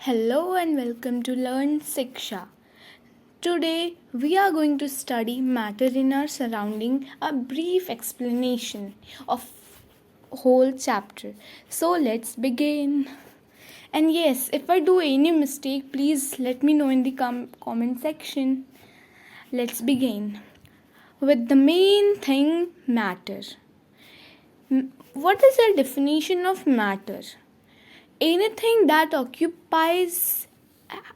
Hello and welcome to Learn Siksha. Today we are going to study matter in our surrounding, a brief explanation of whole chapter. So let's begin. And yes, if I do any mistake, please let me know in the comment section. Let's begin with the main thing, matter. What is the definition of matter? Anything that occupies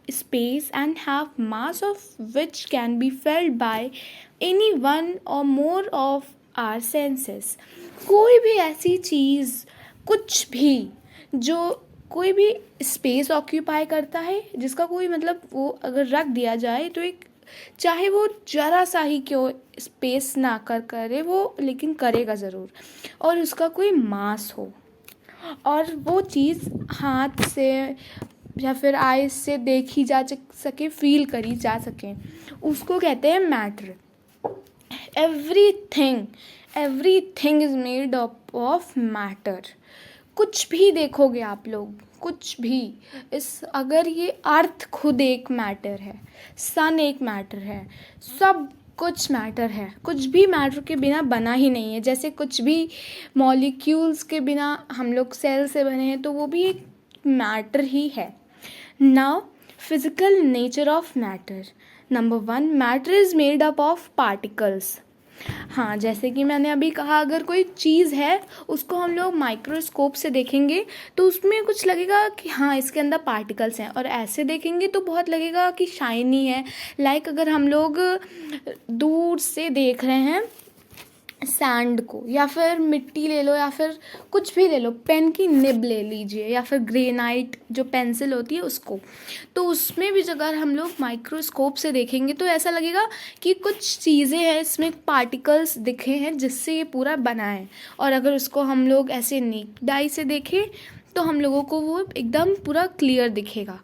space and have mass of which can be felt by any one or more of our senses. कोई भी ऐसी चीज़, कुछ भी जो कोई भी space occupy करता है, जिसका कोई मतलब वो अगर रख दिया जाए तो एक चाहे वो जरा सा ही क्यों स्पेस ना करे वो, लेकिन करेगा ज़रूर, और उसका कोई मास हो और वो चीज़ हाथ से या फिर आइज से देखी जा सके, फील करी जा सके, उसको कहते हैं matter. Everything is made up of matter. कुछ भी देखोगे आप लोग, कुछ भी, अगर ये अर्थ खुद एक मैटर है, सन एक मैटर है, सब कुछ मैटर है. कुछ भी मैटर के बिना बना ही नहीं है. जैसे कुछ भी मॉलिक्यूल्स के बिना हम लोग सेल से बने हैं, तो वो भी एक मैटर ही है. Now physical nature of matter. Number 1, matter is made up of particles. हाँ, जैसे कि मैंने अभी कहा, अगर कोई चीज़ है उसको हम लोग माइक्रोस्कोप से देखेंगे तो उसमें कुछ लगेगा कि हाँ इसके अंदर पार्टिकल्स हैं, और ऐसे देखेंगे तो बहुत लगेगा कि शाइनी है. लाइक अगर हम लोग दूर से देख रहे हैं सैंड को, या फिर मिट्टी ले लो, या फिर कुछ भी ले लो, पेन की निब ले लीजिए, या फिर ग्रेनाइट जो पेंसिल होती है उसको, तो उसमें भी अगर हम लोग माइक्रोस्कोप से देखेंगे तो ऐसा लगेगा कि कुछ चीज़ें हैं, इसमें पार्टिकल्स दिखे हैं जिससे ये पूरा बना है. और अगर उसको हम लोग ऐसे नेक्ड आई से देखें तो हम लोगों को वो एकदम पूरा क्लियर दिखेगा,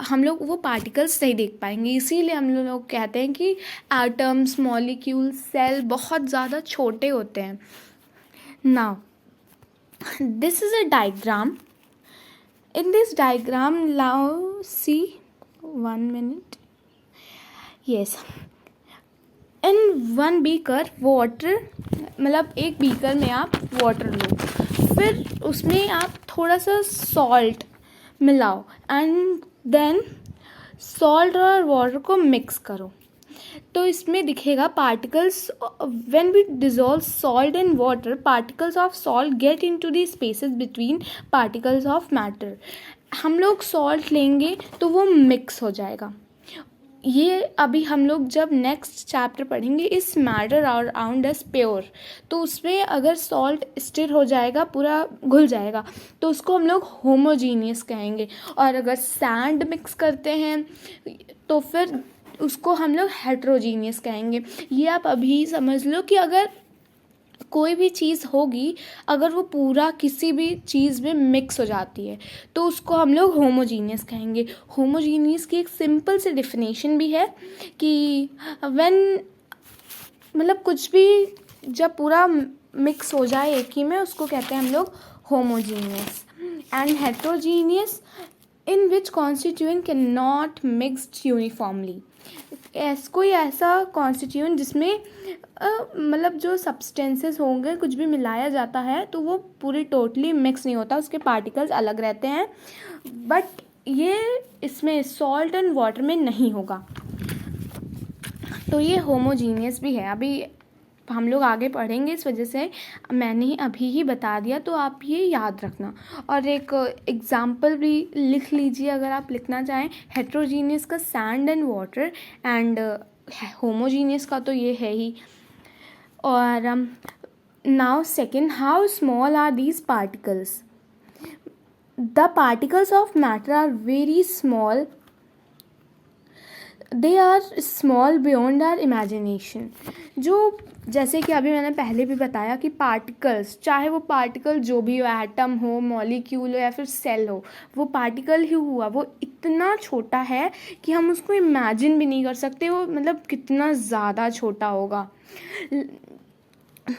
हम लोग वो पार्टिकल्स नहीं देख पाएंगे. इसीलिए हम लोग कहते हैं कि एटम्स, मॉलिक्यूल, सेल बहुत ज़्यादा छोटे होते हैं. Now this is a diagram. In this diagram now see 1 minute. Yes, in one beaker water, मतलब एक बीकर में आप वाटर लो, फिर उसमें आप थोड़ा सा सॉल्ट मिलाओ एंड देन सॉल्ट और वाटर को मिक्स करो. तो इसमें दिखेगा particles. When we dissolve salt in water, particles of salt get into the spaces between particles of matter. हम लोग सॉल्ट लेंगे तो वो मिक्स हो जाएगा. ये अभी हम लोग जब नेक्स्ट चैप्टर पढ़ेंगे, इस मैटर अराउंड अस प्योर, तो उसमें अगर सॉल्ट स्टिर हो जाएगा, पूरा घुल जाएगा, तो उसको हम लोग होमोजीनियस कहेंगे. और अगर सैंड मिक्स करते हैं तो फिर उसको हम लोग हेट्रोजीनियस कहेंगे. ये आप अभी समझ लो कि अगर कोई भी चीज़ होगी, अगर वो पूरा किसी भी चीज़ में मिक्स हो जाती है तो उसको हम लोग होमोजीनियस कहेंगे. होमोजीनियस की एक सिंपल सी डेफिनेशन भी है कि व्हेन, मतलब कुछ भी जब पूरा मिक्स हो जाए एक ही में, उसको कहते हैं हम लोग homogeneous. And heterogeneous in which constituent can not mixed uniformly. कोई ऐसा कॉन्स्टिट्यूएंट जिसमें मतलब जो सब्सटेंसेस होंगे, कुछ भी मिलाया जाता है तो वो पूरी टोटली मिक्स नहीं होता, उसके पार्टिकल्स अलग रहते हैं. बट ये इसमें सॉल्ट एंड वाटर में नहीं होगा, तो ये होमोजीनियस भी है. अभी हम लोग आगे पढ़ेंगे, इस वजह से मैंने अभी ही बता दिया, तो आप ये याद रखना. और एक एग्जाम्पल भी लिख लीजिए अगर आप लिखना चाहें. हेट्रोजीनियस का sand and water, and homogeneous का तो ये है ही. और now second, how small are these particles. The particles of matter are very small. They are small beyond our imagination. जो जैसे कि अभी मैंने पहले भी बताया कि पार्टिकल्स, चाहे वो पार्टिकल जो भी हो, एटम हो, मॉलिक्यूल हो, या फिर सेल हो, वो पार्टिकल ही हुआ, वो इतना छोटा है कि हम उसको इमेजिन भी नहीं कर सकते. वो मतलब कितना ज़्यादा छोटा होगा.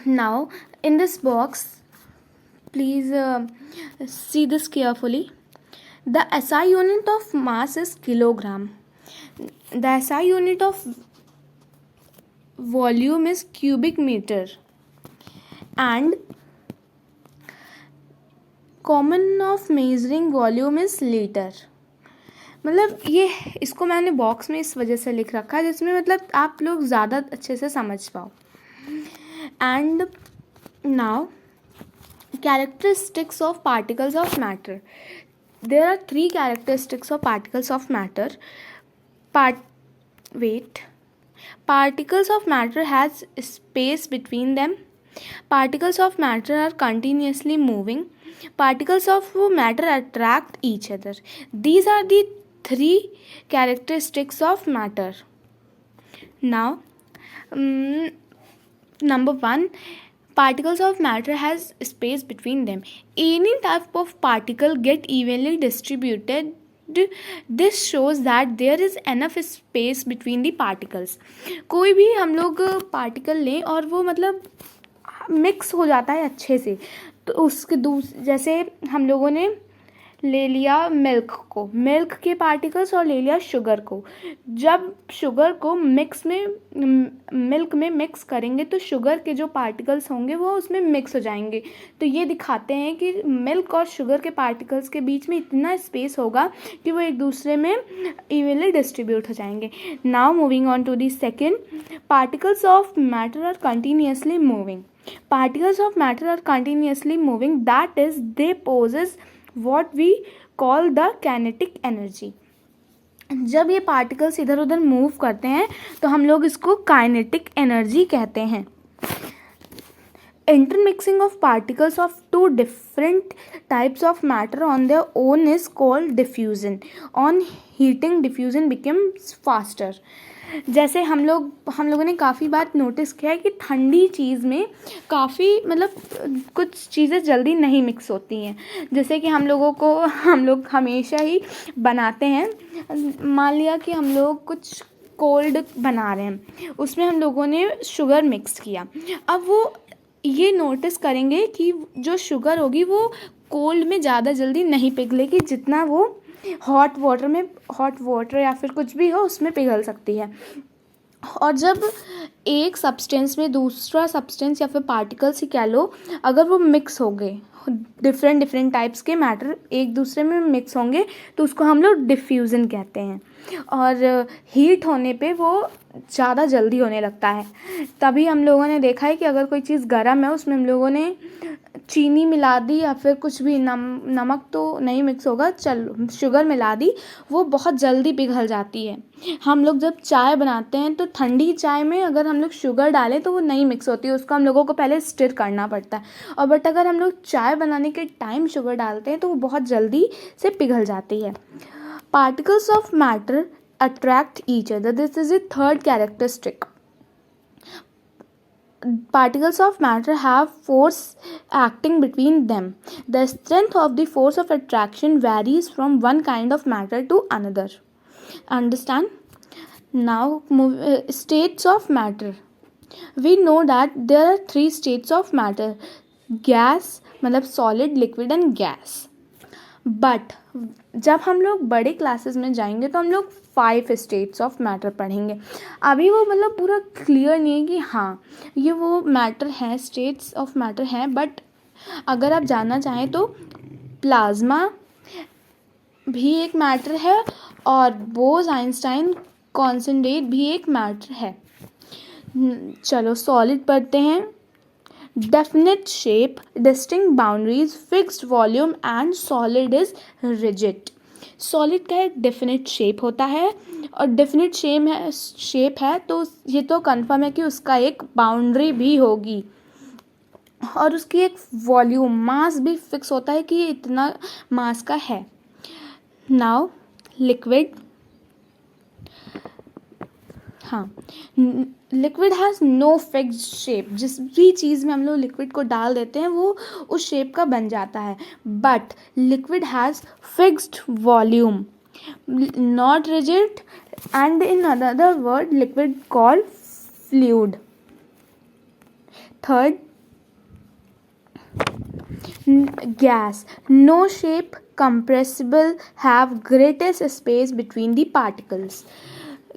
Now in this box, please see this carefully. The SI unit of mass is kilogram. The SI unit of volume is cubic meter. And common of measuring volume is liter. मतलब ये इसको मैंने बॉक्स में इस वजह से लिख रखा है जिसमें मतलब आप लोग ज़्यादा अच्छे से समझ पाओ. And now characteristics of particles of matter. There are 3 characteristics of particles of matter. Particles of matter has space between them. Particles of matter are continuously moving. Particles of matter attract each other. These are the 3 characteristics of matter. Now, number 1, particles of matter has space between them. Any type of particle get evenly distributed. This shows that there is enough space between the particles. कोई भी हम लोग particle लें और वो मतलब mix हो जाता है अच्छे से, तो उसके जैसे हम लोगों ने ले लिया मिल्क के पार्टिकल्स और ले लिया शुगर को. जब शुगर को मिल्क में मिक्स करेंगे तो शुगर के जो पार्टिकल्स होंगे वो उसमें मिक्स हो जाएंगे. तो ये दिखाते हैं कि मिल्क और शुगर के पार्टिकल्स के बीच में इतना स्पेस होगा कि वो एक दूसरे में इवनली डिस्ट्रीब्यूट हो जाएंगे. Now moving on to the second, particles of matter are continuously moving. Particles of matter are continuously moving, that is, they possess what we call the kinetic energy. जब ये पार्टिकल्स इधर उधर move करते हैं तो हम लोग इसको काइनेटिक एनर्जी कहते हैं. Intermixing of particles of 2 different types of matter on their own is called diffusion. On heating, diffusion becomes faster. जैसे हम लोगों ने काफ़ी बार नोटिस किया है कि ठंडी चीज़ में काफ़ी मतलब कुछ चीज़ें जल्दी नहीं मिक्स होती हैं. जैसे कि हम लोग हमेशा ही बनाते हैं. मान लिया कि हम लोग कुछ कोल्ड बना रहे हैं, उसमें हम लोगों ने शुगर मिक्स किया. अब वो ये नोटिस करेंगे कि जो शुगर होगी वो कोल्ड में ज़्यादा जल्दी नहीं पिघलेगी जितना वो हॉट वाटर या फिर कुछ भी हो उसमें पिघल सकती है. और जब एक सब्सटेंस में दूसरा सब्सटेंस या फिर पार्टिकल्स ही कह लो, अगर वो मिक्स हो गए, डिफरेंट टाइप्स के मैटर एक दूसरे में मिक्स होंगे तो उसको हम लोग डिफ्यूज़न कहते हैं. और हीट होने पे वो ज़्यादा जल्दी होने लगता है. तभी हम लोगों ने देखा है कि अगर कोई चीज़ गर्म है उसमें हम लोगों ने चीनी मिला दी या फिर कुछ भी नमक तो नहीं मिक्स होगा, चलो शुगर मिला दी, वो बहुत जल्दी पिघल जाती है. हम लोग जब चाय बनाते हैं तो ठंडी चाय में अगर हम लोग शुगर डालें तो वो नहीं मिक्स होती है, उसको हम लोगों को पहले स्टिर करना पड़ता है. और बट अगर हम लोग चाय बनाने के टाइम शुगर डालते हैं तो वो बहुत जल्दी से पिघल जाती है. Particles of matter attract each other. This is the third characteristic. Particles of matter have force acting between them. The strength of the force of attraction varies from one kind of matter to another. Understand? Now, states of matter. We know that there are 3 states of matter: gas, मतलब solid, liquid and gas. But जब हम लोग बड़े classes में जाएंगे तो हम लोग 5 स्टेट्स ऑफ मैटर पढ़ेंगे. अभी वो मतलब पूरा क्लियर नहीं है कि हाँ ये वो मैटर है, स्टेट्स ऑफ मैटर हैं. बट अगर आप जानना चाहें तो प्लाज्मा भी एक मैटर है और बोस-आइंस्टाइन कॉन्सेंट्रेट भी एक मैटर है. चलो सॉलिड पढ़ते हैं. Definite shape, distinct boundaries, fixed volume and solid is rigid. Solid का एक definite shape होता है और definite shape है तो ये तो कंफर्म है कि उसका एक बाउंड्री भी होगी और उसकी एक वॉल्यूम, मास भी फिक्स होता है कि ये इतना मास का है. Now liquid. हाँ, liquid has no fixed shape. जिस भी चीज़ में हम लोग लिक्विड को डाल देते हैं वो उस शेप का बन जाता है. But liquid has fixed volume, not rigid, and in another word liquid called fluid. Third, gas, no shape, compressible, have greatest space between the particles.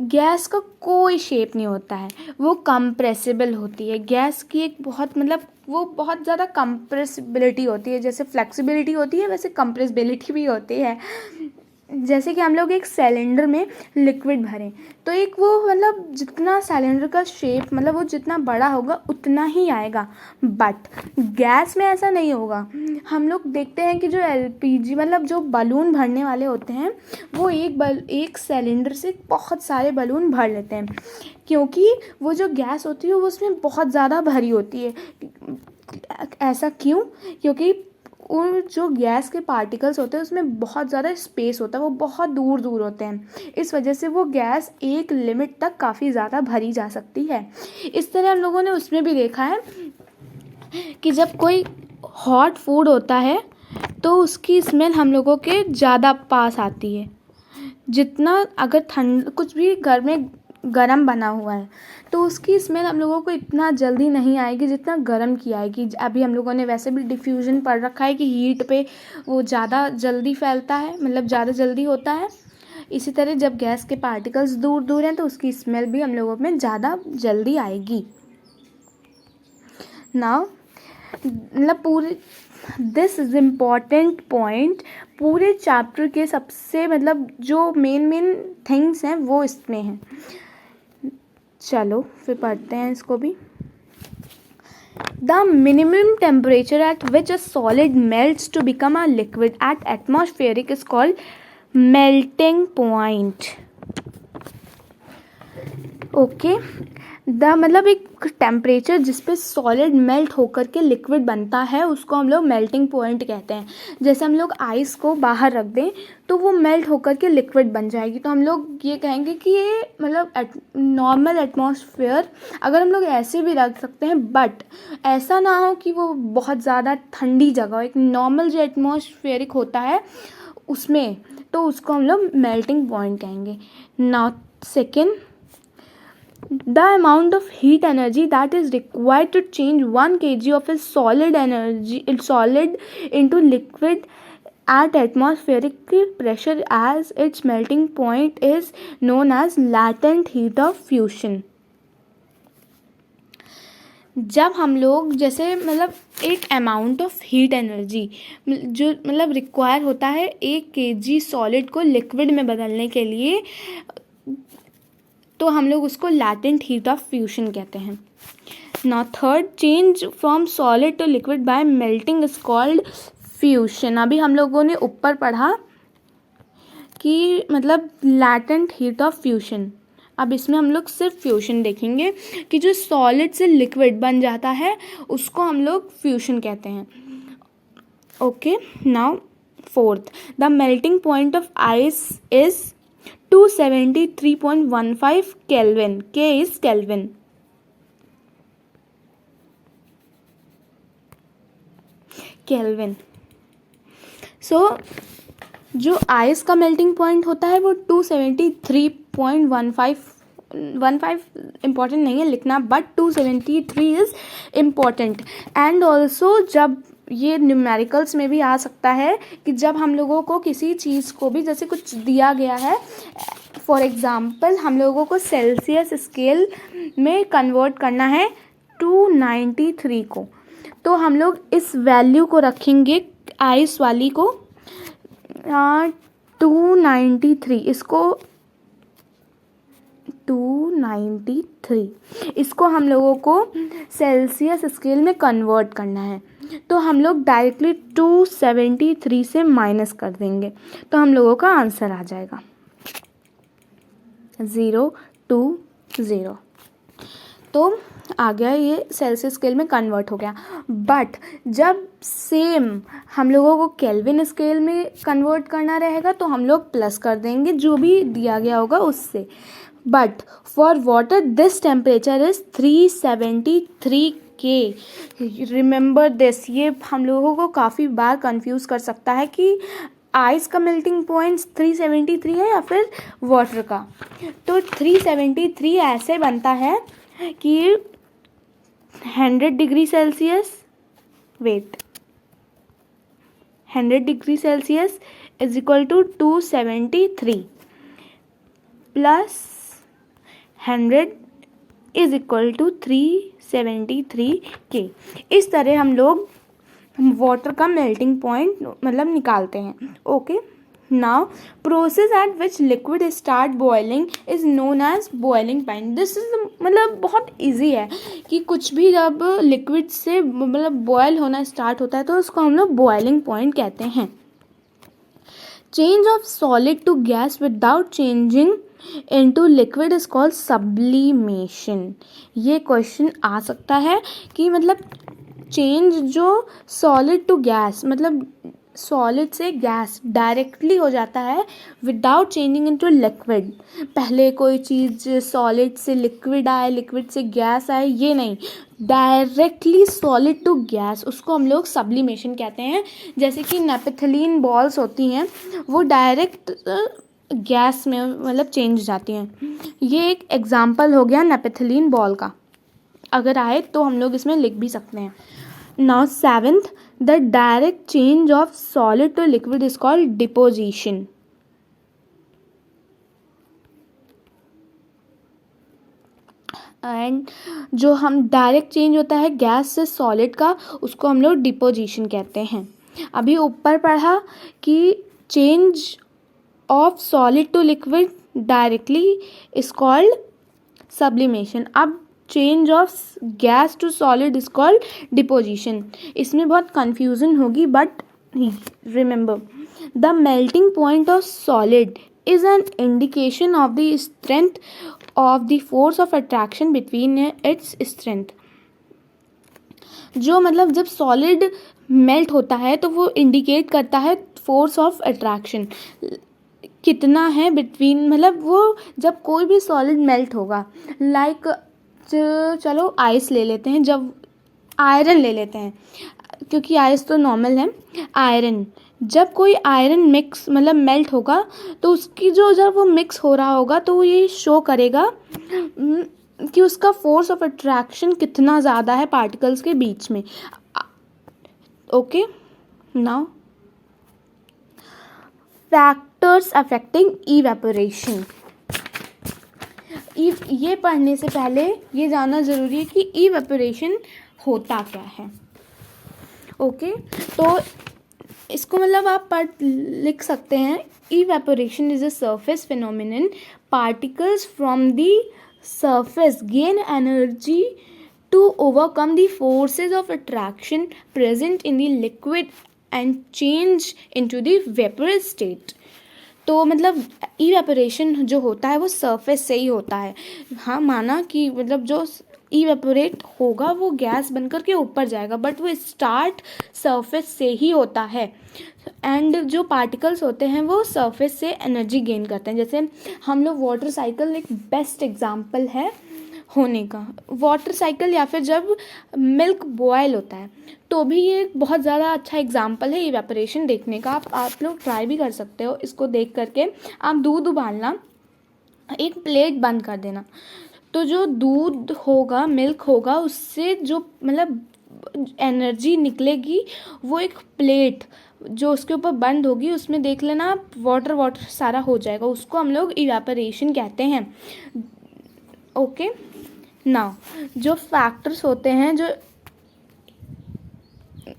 Gas का कोई शेप नहीं होता है, वो कंप्रेसिबल होती है. गैस की एक बहुत मतलब वो बहुत ज़्यादा कंप्रेसिबिलिटी होती है. जैसे फ्लेक्सिबिलिटी होती है वैसे कंप्रेसिबिलिटी भी होती है. जैसे कि हम लोग एक सिलेंडर में लिक्विड भरें तो एक वो मतलब जितना सिलेंडर का शेप मतलब वो जितना बड़ा होगा उतना ही आएगा. बट गैस में ऐसा नहीं होगा. हम लोग देखते हैं कि जो एलपीजी मतलब जो बलून भरने वाले होते हैं वो एक सिलेंडर से बहुत सारे बलून भर लेते हैं, क्योंकि वो जो गैस होती है वो उसमें बहुत ज़्यादा भरी होती है. ऐसा क्यों? क्योंकि उन जो गैस के पार्टिकल्स होते हैं उसमें बहुत ज़्यादा स्पेस होता है, वो बहुत दूर दूर होते हैं. इस वजह से वो गैस एक लिमिट तक काफ़ी ज़्यादा भरी जा सकती है. इस तरह हम लोगों ने उसमें भी देखा है कि जब कोई हॉट फूड होता है तो उसकी स्मेल हम लोगों के ज़्यादा पास आती है. जितना अगर ठंड कुछ भी घर में गरम बना हुआ है तो उसकी स्मेल हम लोगों को इतना जल्दी नहीं आएगी जितना गरम की आएगी. अभी हम लोगों ने वैसे भी डिफ्यूज़न पढ़ रखा है कि हीट पे वो ज़्यादा जल्दी फैलता है, मतलब ज़्यादा जल्दी होता है. इसी तरह जब गैस के पार्टिकल्स दूर दूर हैं तो उसकी स्मेल भी हम लोगों में ज़्यादा जल्दी आएगी. नाउ मतलब पूरे दिस इज़ इम्पॉर्टेंट पॉइंट. पूरे चैप्टर के सबसे मतलब जो मेन थिंग्स हैं वो इसमें हैं. चलो फिर पढ़ते हैं इसको भी. The minimum temperature at which a solid melts to become a liquid at atmospheric is called melting point. Okay the मतलब एक टेम्परेचर जिस पे सॉलिड मेल्ट होकर के लिक्विड बनता है उसको हम लोग मेल्टिंग पॉइंट कहते हैं. जैसे हम लोग आइस को बाहर रख दें तो वो मेल्ट होकर के लिक्विड बन जाएगी, तो हम लोग ये कहेंगे कि ये मतलब नॉर्मल एटमॉस्फेयर अगर हम लोग ऐसे भी रख सकते हैं, बट ऐसा ना हो कि वो बहुत ज़्यादा ठंडी जगह हो. एक नॉर्मल जो एटमॉस्फेरिक होता है उसमें, तो उसको हम लोग मेल्टिंग पॉइंट कहेंगे. Now second, the amount of heat energy that is required to change 1 kg of a solid into liquid at atmospheric pressure as its melting point is known as latent heat of fusion. जब हम लोग जैसे मतलब एक amount of heat energy जो मतलब require होता है 1 kg सॉलिड को लिक्विड में बदलने के लिए, तो हम लोग उसको लैटेंट हीट ऑफ फ्यूशन कहते हैं. Now third, change from solid to liquid by melting is called fusion. अभी हम लोगों ने ऊपर पढ़ा कि मतलब लैटेंट हीट ऑफ फ्यूशन. अब इसमें हम लोग सिर्फ फ्यूशन देखेंगे कि जो सॉलिड से लिक्विड बन जाता है उसको हम लोग फ्यूशन कहते हैं. Okay now fourth, the melting point of ice is 273.15 Kelvin. K is Kelvin. Kelvin. So जो आइस का मेल्टिंग पॉइंट होता है वो 273.15 इम्पॉर्टेंट नहीं है लिखना, but 273 is important. And also जब ये न्यूमेरिकल्स में भी आ सकता है कि जब हम लोगों को किसी चीज़ को भी जैसे कुछ दिया गया है, फॉर एग्ज़ाम्पल हम लोगों को सेल्सियस स्केल में कन्वर्ट करना है 293 को, तो हम लोग इस वैल्यू को रखेंगे आइस वाली को 293, इसको 293 इसको हम लोगों को सेल्सियस स्केल में कन्वर्ट करना है, तो हम लोग डायरेक्टली 273 से माइनस कर देंगे तो हम लोगों का आंसर आ जाएगा 020. तो आ गया, ये सेल्सियस स्केल में कन्वर्ट हो गया. बट जब सेम हम लोगों को केल्विन स्केल में कन्वर्ट करना रहेगा तो हम लोग प्लस कर देंगे जो भी दिया गया होगा उससे. But for water this temperature is 373 K. Remember this, ये हम लोगों को काफ़ी बार कंफ्यूज कर सकता है कि आइस का मेल्टिंग पॉइंट 373 है या फिर वाटर का. तो 373 ऐसे बनता है कि 100 degree Celsius, wait 100 degree Celsius is equal to 273 plus 100 is equal to 373 K. इस तरह हम लोग वाटर का मेल्टिंग पॉइंट मतलब निकालते हैं। Okay, now process at which liquid start boiling is known as boiling point. This is मतलब बहुत इजी है कि कुछ भी जब लिक्विड से मतलब बॉयल होना स्टार्ट होता है तो उसको हम लोग बॉइलिंग पॉइंट कहते हैं। Change of solid to gas without changing into liquid is called sublimation. ये क्वेश्चन आ सकता है कि मतलब चेंज जो सॉलिड टू गैस मतलब सॉलिड से गैस डायरेक्टली हो जाता है विदाउट चेंजिंग इनटू लिक्विड। पहले कोई चीज़ सॉलिड से लिक्विड आए, लिक्विड से गैस आए, ये नहीं, डायरेक्टली सॉलिड टू गैस, उसको हम लोग सब्लिमेशन कहते हैं। जैसे कि नेपथलीन बॉल्स होती हैं वो डायरेक्ट गैस में मतलब चेंज जाती हैं। ये एक एग्जाम्पल हो गया नेपथलीन बॉल का, अगर आए तो हम लोग इसमें लिख भी सकते हैं। Now seventh, the direct change of solid to liquid is called deposition. And जो हम डायरेक्ट चेंज होता है गैस से सॉलिड का उसको हम लोग डिपोजिशन कहते हैं। अभी ऊपर पढ़ा कि change of solid to liquid directly is called sublimation. अब change of gas to solid is called deposition. इसमें बहुत कंफ्यूजन होगी but remember the melting point of solid is an indication of the strength of the force of attraction between its strength। जो मतलब जब solid melt होता है तो वो इंडिकेट करता है फोर्स ऑफ अट्रैक्शन कितना है बिटवीन, मतलब वो जब कोई भी सॉलिड मेल्ट होगा, लाइक चलो आइस ले लेते हैं, जब आयरन ले लेते हैं क्योंकि आइस तो नॉर्मल है, आयरन जब कोई आयरन मिक्स मतलब मेल्ट होगा तो उसकी जो जब वो मिक्स हो रहा होगा तो वो ये शो करेगा कि उसका फोर्स ऑफ अट्रैक्शन कितना ज़्यादा है पार्टिकल्स के बीच में। Okay, now factors affecting evaporation. ये पढ़ने से पहले ये जानना ज़रूरी है कि इवेपोरेशन होता क्या है। ओके, तो इसको मतलब आप लिख सकते हैं, evaporation is a surface phenomenon, particles from the surface gain energy to overcome the forces of attraction present in the liquid and change into the vaporous state. तो मतलब इवेपोरेशन जो होता है वो सरफेस से ही होता है। हाँ, माना कि मतलब जो इवेपोरेट होगा वो गैस बनकर के ऊपर जाएगा बट वो स्टार्ट सरफेस से ही होता है। एंड जो पार्टिकल्स होते हैं वो सरफेस से एनर्जी गेन करते हैं। जैसे हम लोग वाटर साइकिल एक बेस्ट एग्जांपल है होने का, वाटर साइकिल या फिर जब मिल्क बॉयल होता है तो भी ये बहुत ज़्यादा अच्छा एग्जांपल है इवेपोरेशन देखने का। आप लोग ट्राई भी कर सकते हो इसको देख करके। आप दूध उबालना, एक प्लेट बंद कर देना, तो जो दूध होगा मिल्क होगा उससे जो मतलब एनर्जी निकलेगी वो एक प्लेट जो उसके ऊपर बंद होगी उसमें देख लेना वाटर सारा हो जाएगा, उसको हम लोग इवेपोरेशन कहते हैं। ओके, नाउ जो फैक्टर्स होते हैं जो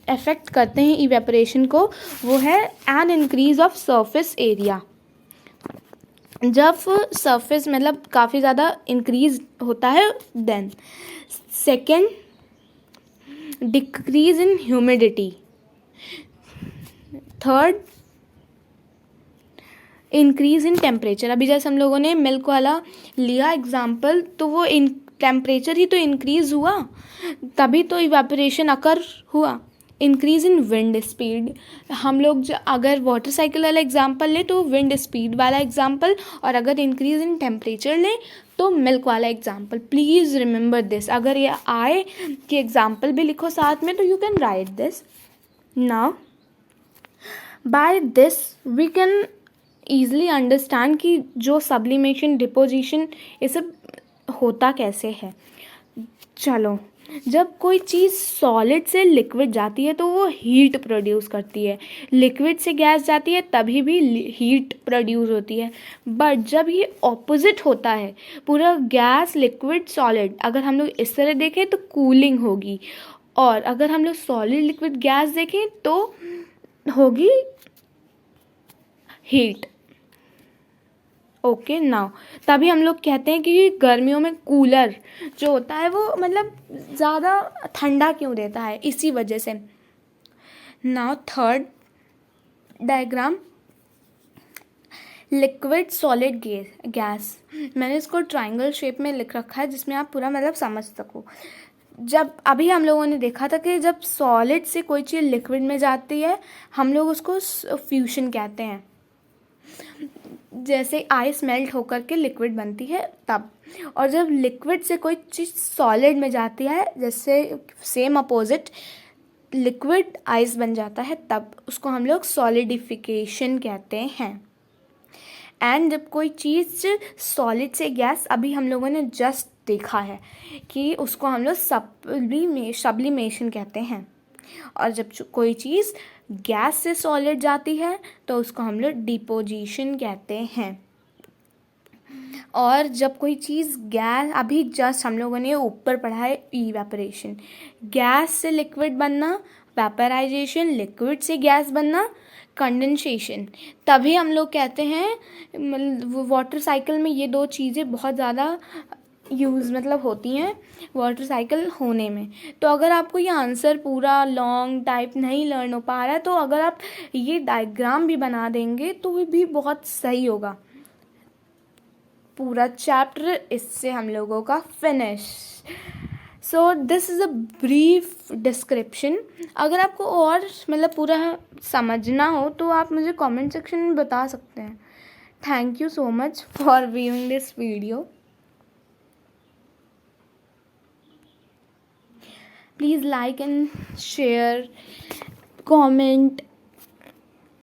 अफेक्ट करते हैं इवेपोरेशन को वो है an increase of surface area. जब सरफेस मतलब काफ़ी ज़्यादा इंक्रीज होता है, then second decrease in humidity, third increase in temperature. अभी जैसे हम लोगों ने मिल्क वाला लिया एग्जाम्पल तो वो टेम्परेचर ही तो इंक्रीज हुआ तभी तो इवेपोरेशन अकर हुआ। इंक्रीज इन विंड स्पीड, हम लोग अगर वाटर साइकिल वाला एग्जांपल लें तो विंड स्पीड वाला एग्जांपल, और अगर इंक्रीज इन टेम्परेचर लें तो मिल्क वाला एग्जांपल। प्लीज़ रिमेंबर दिस, अगर ये आए कि एग्जांपल भी लिखो साथ में तो you can write this. Now by this we can easily understand कि जो सब्लिमेशन डिपोजिशन ये सब होता कैसे है। चलो जब कोई चीज़ सॉलिड से लिक्विड जाती है तो वो हीट प्रोड्यूस करती है, लिक्विड से गैस जाती है तभी भी हीट प्रोड्यूस होती है। बट जब ये ऑपोजिट होता है, पूरा गैस लिक्विड सॉलिड, अगर हम लोग इस तरह देखें तो कूलिंग होगी, और अगर हम लोग सॉलिड लिक्विड गैस देखें तो होगी हीट। ओके नाउ, तभी हम लोग कहते हैं कि गर्मियों में कूलर जो होता है वो मतलब ज़्यादा ठंडा क्यों देता है, इसी वजह से। Now third diagram, liquid solid gas. मैंने इसको ट्रायंगल शेप में लिख रखा है जिसमें आप पूरा मतलब समझ सको। जब अभी हम लोगों ने देखा था कि जब सॉलिड से कोई चीज़ लिक्विड में जाती है हम लोग उसको फ्यूजन कहते हैं, जैसे आइस मेल्ट होकर के लिक्विड बनती है तब। और जब लिक्विड से कोई चीज़ सॉलिड में जाती है, जैसे सेम अपोजिट लिक्विड आइस बन जाता है, तब उसको हम लोग सॉलिडिफिकेशन कहते हैं। एंड जब कोई चीज़ सॉलिड से गैस, अभी हम लोगों ने जस्ट देखा है कि उसको हम लोग सब्लिमेशन कहते हैं। और जब कोई चीज़ गैस से सॉलिड जाती है तो उसको हम लोग डिपोजिशन कहते हैं। और जब कोई चीज़ गैस, अभी जस्ट हम लोगों ने ऊपर पढ़ा है इवेपोरेशन, गैस से लिक्विड बनना वेपराइजेशन, लिक्विड से गैस बनना कंडेंसेशन। तभी हम लोग कहते हैं वाटर साइकिल में ये दो चीज़ें बहुत ज़्यादा यूज़ मतलब होती हैं वाटर साइकिल होने में। तो अगर आपको ये आंसर पूरा लॉन्ग टाइप नहीं लर्न हो पा रहा है तो अगर आप ये डायग्राम भी बना देंगे तो वो भी बहुत सही होगा। पूरा चैप्टर इससे हम लोगों का finish. So this is a brief description. अगर आपको और मतलब पूरा समझना हो तो आप मुझे कमेंट सेक्शन में बता सकते हैं। Thank you so much for viewing this video. Please like and share, comment